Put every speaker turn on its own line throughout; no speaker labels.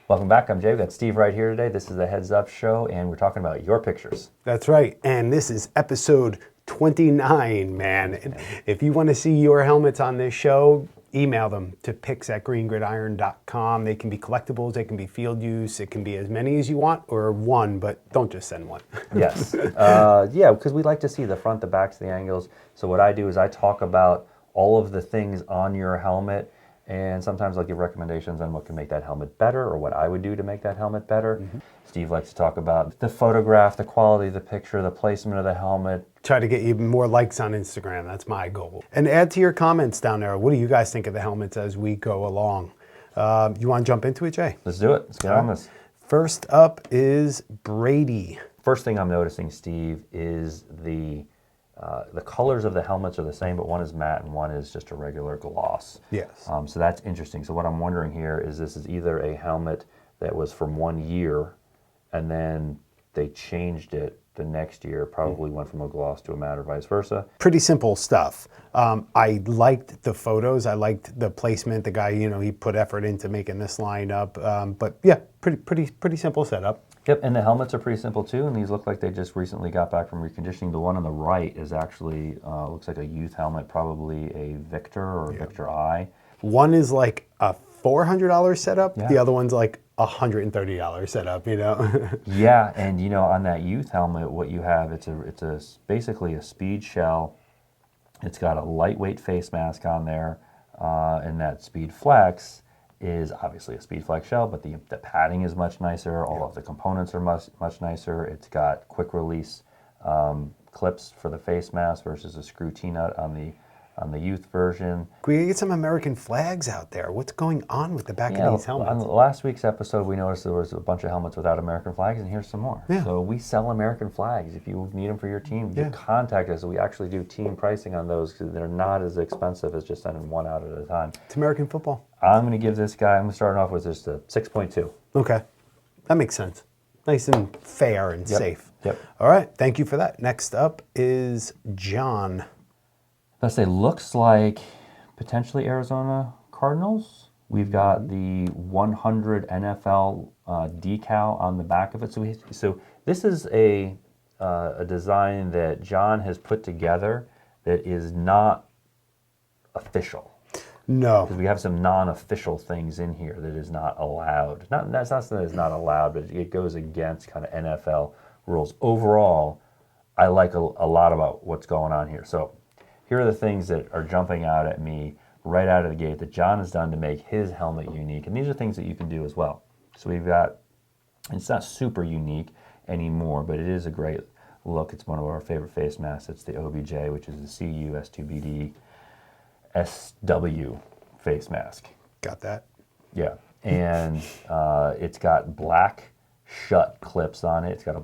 Welcome back. I'm Jay. We've got Steve right here today. This is the Heads Up Show, and we're talking about your pictures.
That's right. And this is episode 29, man. And if you want to see your helmets on this show, email them to pics@greengridiron.com. They can be collectibles, they can be field use, it can be as many as you want or one, but don't just send one.
Yes. Yeah, because we like to see the front, the backs, the angles. So what I do is I talk about all of the things on your helmet, and sometimes I'll give recommendations on what can make that helmet better or what I would do to make that helmet better. Mm-hmm. Steve likes to talk about the photograph, the quality of the picture, the placement of the helmet.
Try to get even more likes on Instagram. That's my goal. And add to your comments down there. What do you guys think of the helmets as we go along? You want to jump into it, Jay?
Let's do it. Let's get on this.
First up is Brady.
First thing I'm noticing, Steve, is the colors of the helmets are the same, but one is matte and one is just a regular gloss.
Yes.
So that's interesting. So what I'm wondering here is this is either a helmet that was from 1 year and then they changed it the next year, probably went from a gloss to a matte or vice versa.
Pretty simple stuff. I liked the photos. I liked the placement. The guy, he put effort into making this line up. But yeah, pretty simple setup.
Yep, and the helmets are pretty simple too, and these look like they just recently got back from reconditioning. The one on the right is actually, looks like a youth helmet, probably a Victor or a Victor I.
One is like a $400 setup, the other one's like $130 setup,
Yeah, and on that youth helmet, what you have, it's basically a speed shell. It's got a lightweight face mask on there, and that Speed Flex is obviously a Speed Flex shell, but the padding is much nicer. All of the components are much nicer. It's got quick release clips for the face mask versus a screw T-nut on the youth version.
We get some American flags out there. What's going on with the back of these helmets?
On last week's episode, we noticed there was a bunch of helmets without American flags, and here's some more. Yeah. So we sell American flags. If you need them for your team, you contact us. We actually do team pricing on those because they're not as expensive as just sending one out at a time.
It's American football.
I'm going to give this guy, I'm going to start off with just a 6.2.
Okay. That makes sense. Nice and fair and safe.
Yep.
All right. Thank you for that. Next up is John.
Let's say looks like potentially Arizona Cardinals. We've got the 100 NFL decal on the back of it. So this is a design that John has put together that is not official.
No.
Because we have some non-official things in here that is not allowed. That's not that it's not allowed, but it goes against kind of NFL rules. Overall, I like a lot about what's going on here. So here are the things that are jumping out at me right out of the gate that John has done to make his helmet unique. And these are things that you can do as well. So we've got, it's not super unique anymore, but it is a great look. It's one of our favorite face masks. It's the OBJ, which is the CU S2BD SW face mask.
Got that?
Yeah. And it's got black Schutt clips on it. It's got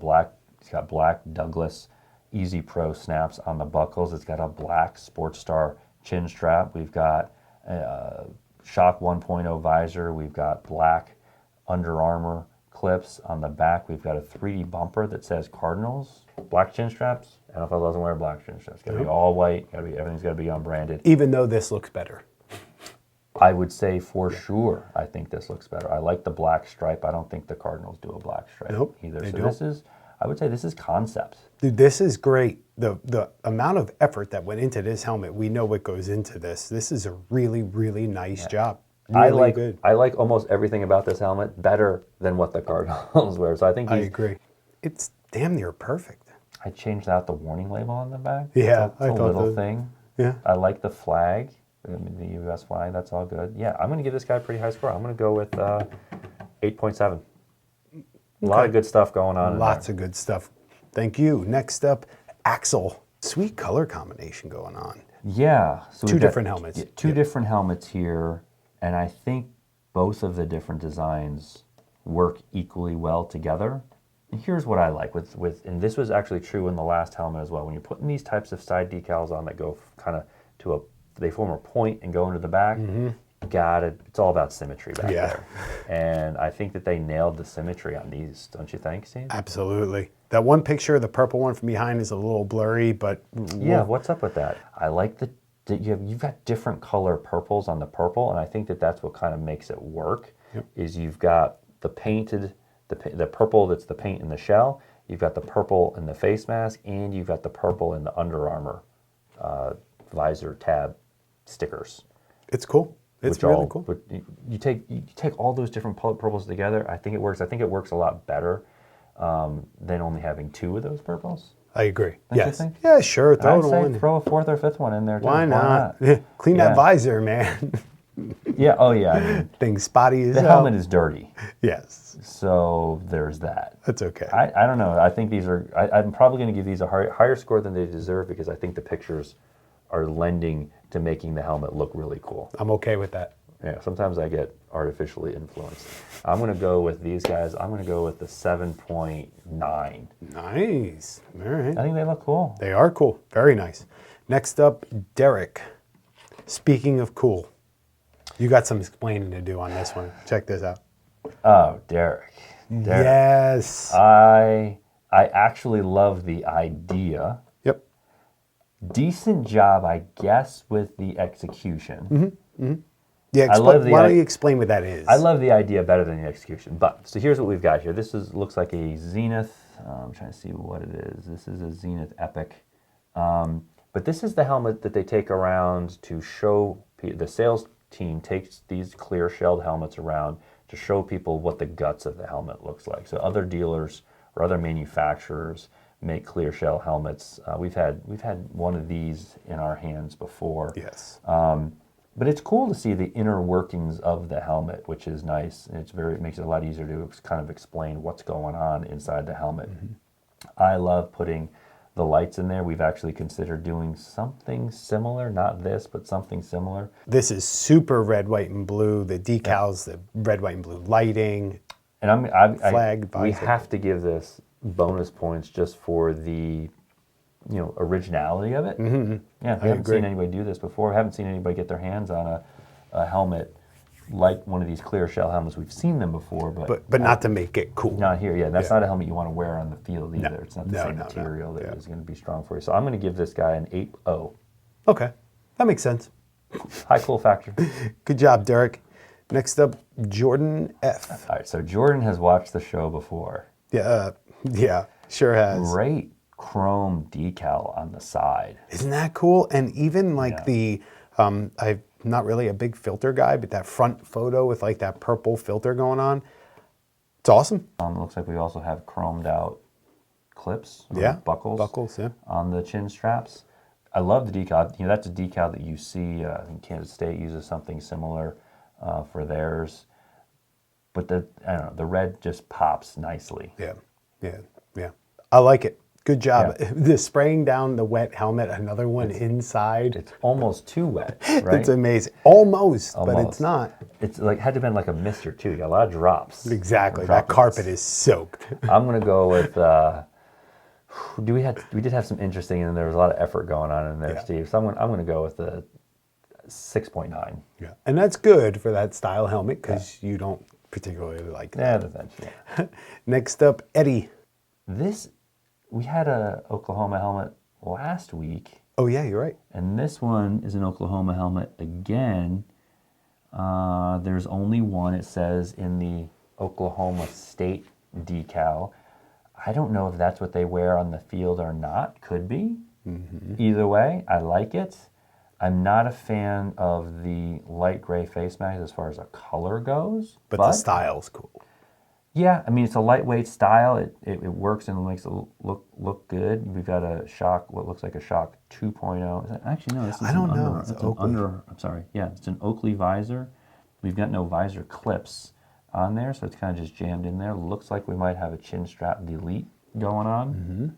black Douglas Easy Pro snaps on the buckles. It's got a black SportStar chin strap. We've got a SHOC 1.0 visor. We've got black Under Armour clips on the back. We've got a 3D bumper that says Cardinals. Black chin straps. NFL doesn't wear black chin straps. It's got to be all white. Everything's got to be unbranded.
Even though this looks better.
I would say for sure I think this looks better. I like the black stripe. I don't think the Cardinals do a black stripe either. So I would say this is concept.
Dude, this is great. The amount of effort that went into this helmet, we know what goes into this. This is a really, really nice job. Really good.
I like almost everything about this helmet better than what the Cardinals wear. So I think
I agree. It's damn near perfect.
I changed out the warning label on the back.
Yeah,
it's a little thing.
Yeah.
I like the flag, the U.S. flag. That's all good. Yeah, I'm going to give this guy a pretty high score. I'm going to go with 8.7. A lot of good stuff going on.
Lots of good stuff. Thank you. Next up, Axel. Sweet color combination going on.
Yeah. So
two different helmets.
Two different helmets here, and I think both of the different designs work equally well together. And here's what I like with and this was actually true in the last helmet as well. When you're putting these types of side decals on that go kind of they form a point and go into the back, it's all about symmetry back there. And I think that they nailed the symmetry on these, don't you think, Steve?
Absolutely. That one picture, the purple one from behind, is a little blurry, but
yeah, what's up with that? I like that you've got different color purples on the purple, and I think that that's what kind of makes it work. Is you've got the painted, the purple that's the paint in the shell. You've got the purple in the face mask, and you've got the purple in the Under Armour visor tab stickers.
It's cool. It's really cool.
But you take all those different purples together. I think it works. I think it works a lot better than only having 2 of those purples.
I agree.
Don't you
Yes.
think?
Yeah, sure. Throw it on.
Throw a 4th or 5th one in there. Too.
Why not? Clean that visor, man.
Yeah. Oh, yeah. I mean,
Thing's spotty as hell.
the helmet is dirty.
Yes.
So there's that.
That's okay.
I don't know. I think these are. I'm probably going to give these a higher score than they deserve because I think the pictures are lending to making the helmet look really cool.
I'm okay with that.
Yeah. Sometimes I get artificially influenced. I'm going to go with these guys. I'm going to go with the 7.9.
Nice. All right.
I think they look cool.
They are cool. Very nice. Next up, Derek. Speaking of cool, you got some explaining to do on this one. Check this out.
Oh, Derek.
Yes.
I actually love the idea.
Yep.
Decent job, I guess, with the execution.
Yeah. Why don't you explain what that is?
I love the idea better than the execution. But so here's what we've got here. This looks like a Xenith. I'm trying to see what it is. This is a Xenith Epic. But this is the helmet that they take around to show the sales team takes these clear shelled helmets around to show people what the guts of the helmet looks like. So other dealers or other manufacturers make clear shell helmets. We've had one of these in our hands before.
Yes.
But it's cool to see the inner workings of the helmet, which is nice. And it makes it a lot easier to kind of explain what's going on inside the helmet. I love putting the lights in there. We've actually considered doing something similar, not this, but something similar.
This is super red, white, and blue. The decals, the red, white, and blue lighting.
And
flag
we
visor.
have to give this bonus points just for the originality of it. Yeah, we haven't seen anybody do this before. We haven't seen anybody get their hands on a helmet like one of these clear shell helmets. We've seen them before,
but not to make it cool.
Not here. Yeah, that's not a helmet you want to wear on the field either. It's not the same
no.
material that is going to be strong for you. So I'm going to give this guy an 8.0.
Okay, that makes sense.
High cool factor.
Good job, Derek. Next up, Jordan F.
All right, so Jordan has watched the show before.
Yeah, sure has.
Great chrome decal on the side.
Isn't that cool? And even like I'm not really a big filter guy, but that front photo with like that purple filter going on, it's awesome.
Looks like we also have chromed out clips, buckles
yeah,
on the chin straps. I love the decal. That's a decal that you see. I think Kansas State uses something similar for theirs. But I don't know, the red just pops nicely.
Yeah. I like it. Good job. Yeah. The spraying down the wet helmet, another one inside.
It's almost too wet, right?
It's amazing. Almost, but it's not.
It's like had to been like a mister too. You got a lot of drops.
Exactly. That carpet is soaked.
I'm gonna go with. We did have some interesting, and there was a lot of effort going on in there, Steve. So I'm gonna go with the 6.9.
Yeah, and that's good for that style helmet because you don't particularly like that.
Yeah, eventually.
Next up, Eddie.
We had a Oklahoma helmet last week.
Oh yeah, you're right.
And this one is an Oklahoma helmet again. There's only one. It says in the Oklahoma State decal. I don't know if that's what they wear on the field or not. Could be. Either way, I like it. I'm not a fan of the light gray face mask as far as a color goes.
But the style's cool.
Yeah, I mean, it's a lightweight style. It works and makes it look good. We've got a SHOC, what looks like a SHOC 2.0. Actually, no, this is I'm sorry. Yeah, it's an Oakley visor. We've got no visor clips on there, so it's kind of just jammed in there. Looks like we might have a chin strap delete going on.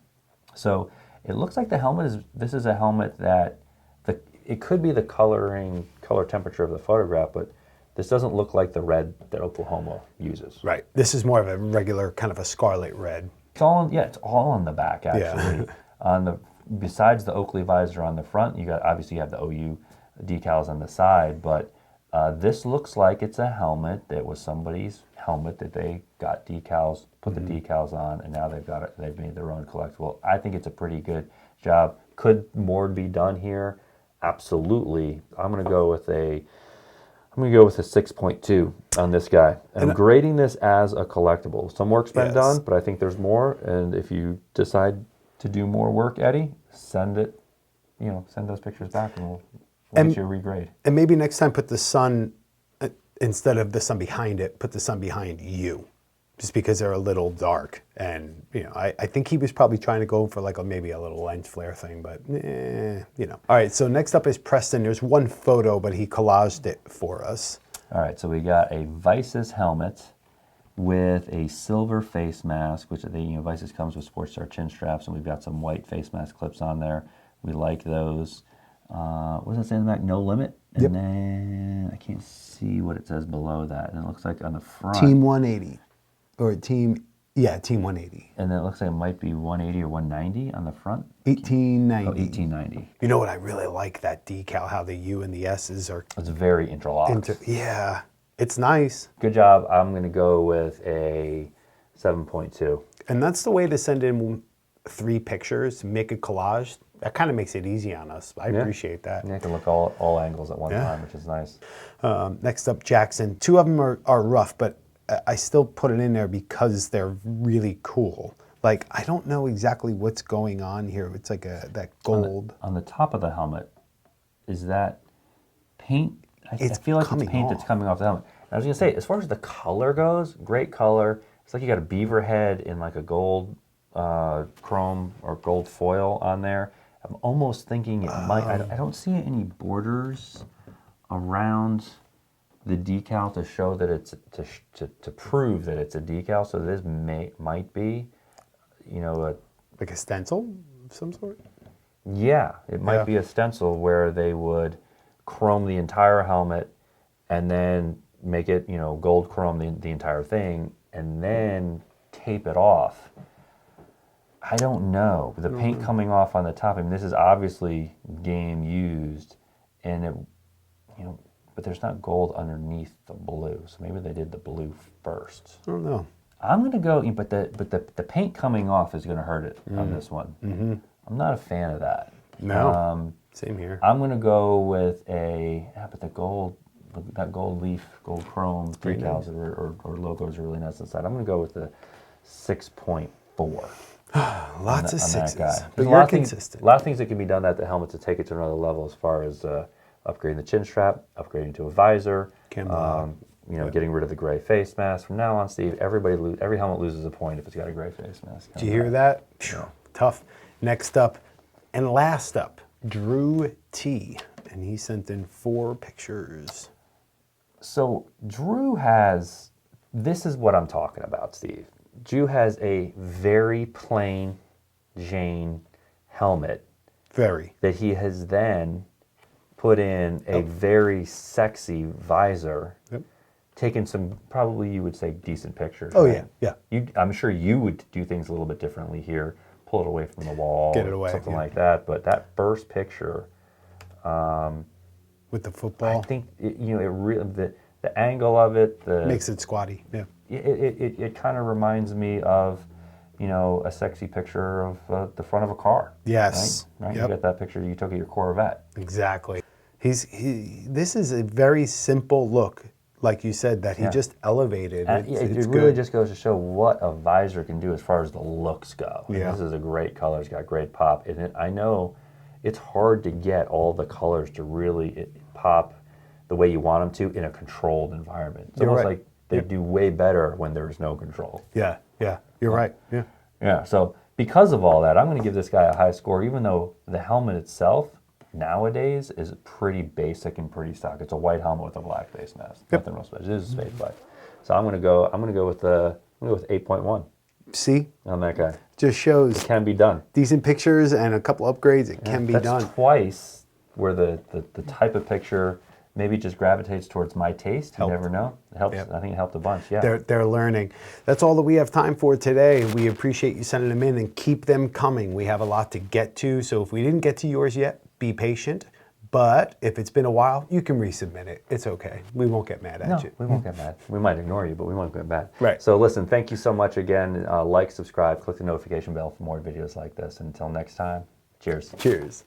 So it looks like this is a helmet that, it could be the color temperature of the photograph, but this doesn't look like the red that Oklahoma uses.
Right. This is more of a regular kind of a scarlet red.
It's all on the back actually. Yeah. Besides the Oakley visor on the front, you have the OU decals on the side, but this looks like it's a helmet that was somebody's helmet that they got decals, put the decals on, and now they've made their own collectible. I think it's a pretty good job. Could more be done here? Absolutely. I'm going to go with I'm going to go with a 6.2 on this guy. And I'm grading this as a collectible. Some work's been done, but I think there's more. And if you decide to do more work, Eddie, send it, send those pictures back and we'll get you a regrade. And
maybe next time put the sun, instead of the sun behind it, put the sun behind you. Just because they're a little dark. And, I think he was probably trying to go for like maybe a little lens flare thing, but, All right, so next up is Preston. There's one photo, but he collaged it for us.
All right, so we got a Vicis helmet with a silver face mask, which Vicis comes with SportStar chin straps, and we've got some white face mask clips on there. We like those. What does it say in the back? No limit? And then I can't see what it says below that. And it looks like on the front.
Team 180. Or Team 180.
And then it looks like it might be 180 or 190 on the front.
1890.
Oh, 1890.
You know what? I really like that decal, how the U and the S's are.
It's very interlocked.
Yeah, it's nice.
Good job. I'm going to go with a 7.2.
And that's the way to send in 3 pictures, make a collage. That kind of makes it easy on us. I appreciate that.
Yeah, you can look all angles at one time, which is nice.
Next up, Jackson. 2 of them are rough, but I still put it in there because they're really cool. Like, I don't know exactly what's going on here. It's like that gold.
On the top of the helmet, is that paint? I feel like it's paint that's coming off the helmet. And I was going to say, as far as the color goes, great color. It's like you got a beaver head in like a gold chrome or gold foil on there. I'm almost thinking it might. I don't see any borders around the decal to show that it's to prove that it's a decal. So this might be,
like a stencil of some sort.
Yeah, it might be a stencil where they would chrome the entire helmet and then make it gold chrome the entire thing and then tape it off. I don't know. The paint coming off on the top. I mean, this is obviously game used, and it but there's not gold underneath the blue, so maybe they did the blue first.
I don't know.
I'm gonna go, but the paint coming off is gonna hurt it on this one. Mm-hmm. I'm not a fan of that.
No, same here.
I'm gonna go with but that gold leaf, gold chrome decals or logos are really nice inside. I'm gonna go with the 6.4.
Lots of sixes,
but you're consistent. A lot of things that can be done at the helmet to take it to another level as far as upgrading the chin strap, upgrading to a visor, getting rid of the gray face mask. From now on, Steve, every helmet loses a point if it's got a gray face mask.
Do you hear that? Yeah. Tough. Next up, and last up, Drew T. And he sent in 4 pictures.
So Drew this is what I'm talking about, Steve. Drew has a very plain Jane helmet. That he has then put in a very sexy visor, taken some, probably you would say, decent pictures.
Oh, right? Yeah.
I'm sure you would do things a little bit differently here, pull it away from the wall,
get it away,
something like that. But that first picture,
with the football,
I think it really the angle of it
makes it squatty. Yeah,
it kind of reminds me of a sexy picture of the front of a car.
Yes.
Right? Yep. You get that picture you took of your Corvette.
Exactly. This is a very simple look, like you said, that he just elevated.
It really just goes to show what a visor can do as far as the looks go.
Yeah.
This is a great color. It's got great pop. And I know it's hard to get all the colors to really pop the way you want them to in a controlled environment. It's almost like they do way better when there's no control.
Yeah. You're right. Yeah.
Yeah. So because of all that, I'm going to give this guy a high score, even though the helmet itself nowadays is pretty basic and pretty stock. It's a white helmet with a black face mask. Nothing real special. It is a face black. So I'm going to go with 8.1.
See?
On that guy.
Just shows
it can be done.
Decent pictures and a couple upgrades. It can be done.
That's twice where the type of picture maybe just gravitates towards my taste. You never know. It helps. I think it helped a bunch. Yeah.
They're learning. That's all that we have time for today. We appreciate you sending them in and keep them coming. We have a lot to get to. So if we didn't get to yours yet, be patient. But if it's been a while, you can resubmit it. It's okay. We won't get mad at you.
We won't get mad. We might ignore you, but we won't get mad.
Right.
So listen, thank you so much again. Like, subscribe, click the notification bell for more videos like this. And until next time, cheers.
Cheers.